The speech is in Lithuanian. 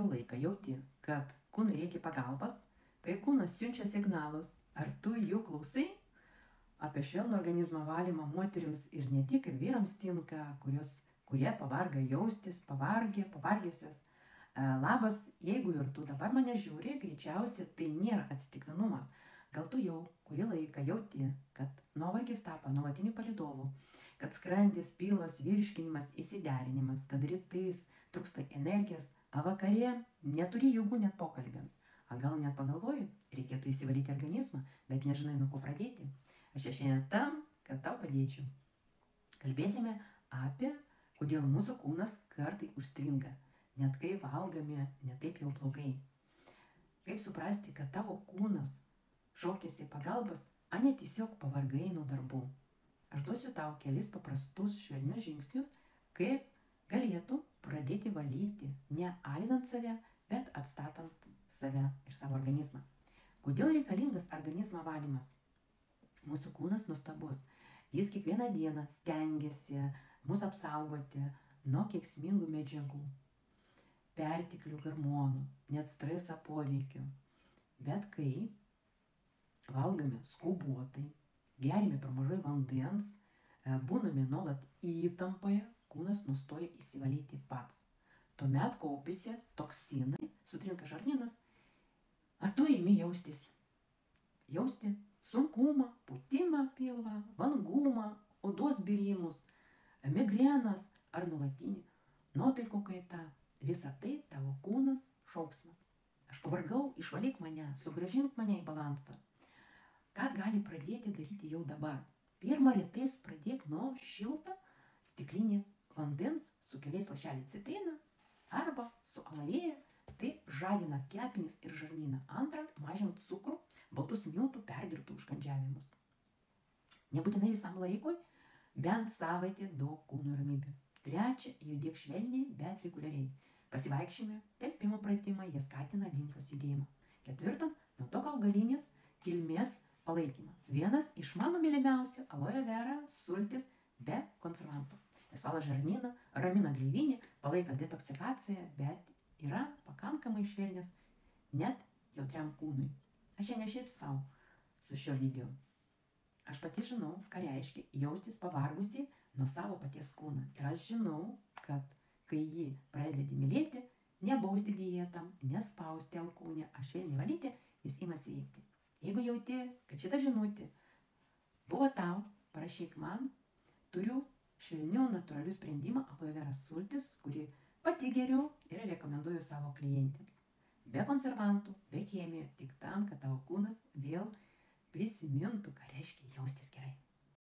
ilgiau laiką jauti, kad kūnui reikia pagalbos, kai kūnas siunčia signalus, ar tu jų klausai? Apie švelnų organizmo valymą moterims ir ne tik ir vyrams tinka, kurie pavarga jaustis, pavargėsios. Labas, jeigu ir tu dabar mane žiūri, greičiausiai tai nėra atsitiktinumas. Gal tu jau kurį laiką jauti, kad nuovargis tapo nuolatiniu palydovu, kad skrandis, pilvas, virškinimas, įsiderinimas, kad rytais trūksta energijos, o vakare neturi jėgų net pokalbėms. O gal net pagalvoji, reikėtų įsivalyti organizmą, bet nežinai, nuo ko pradėti. Aš čia šiandien tam, kad tau padėčiau. Kalbėsime apie, kodėl mūsų kūnas kartai užstringa, net kai valgome ne taip jau blogai. Kaip suprasti, kad tavo kūnas šaukėsi pagalbos, o ne tiesiog pavargai nuo darbų. Aš duosiu tau kelis paprastus švelnius žingsnius, kaip galėtų pradėti valyti, ne alinant save, bet atstatant save ir savo organizmą. Kodėl reikalingas organizmo valymas? Mūsų kūnas nuostabus. Jis kiekvieną dieną stengiasi mus apsaugoti nuo kenksmingų medžiagų, perteklių hormonų, net streso poveikių. Bet kai valgome skubotai, geriame per mažai vandens, būname nuolat įtampoje, kūnas nustoja įsivalyti pats. Tuomet kaupiasi toksinai, sutrinka žarnynas, o tu imi jausti sunkumą, pūtimą pilvą, vangumą, odos birimus, migrenas ar nuolatinį nuotaikų kaitą. Visa tai tavo kūnas šauksmas. Aš pavargau, išvalyk mane, sugrąžink mane į balansą. Ką gali pradėti daryti jau dabar? Pirmą rytais pradėk nuo šiltą stiklinį vandens su keliais lašeliais citriną arba su alavėja. Tai žadina kepenis ir žarnyną. Antra, mažint cukrų, baltus miltų, perdirbtų užkandžiavimus. Nebūtinai visam laikui, bent savaitę duok kūnui ramybę. Trečia, judėk švelniai, bet reguliariai. Pasivaikščiojimai, tempimo pratimai, jie skatina limfos judėjimą. Ketvirta, naudok augalinės kilmės palaikymą. Vienas iš mano mylimiausių - aloe vera sultis be konservantų. Jis valo žarnyną, ramina gleivinę, palaiko detoksikaciją, bet yra pakankamai švelnias net jautriam kūnui. Aš čia ne šiaip savo su šio video. Aš pati žinau, ką reiškia jaustis pavargusi nuo savo paties kūną. Ir aš žinau, kad kai jį pradedi mylėti, nebausti dietam, nespausti alkūnę, o švelniai valyti, jis imasi veikti. Jeigu jauti, kad šita žinutė buvo tau, parašyk man, turiu švelnių natūralių sprendimą aloe vera sultis, kurį pati geriu ir rekomenduoju savo klientėms. Be konservantų, be chemijų, tik tam, kad tavo kūnas vėl prisimintų, ką reiškia jaustis gerai.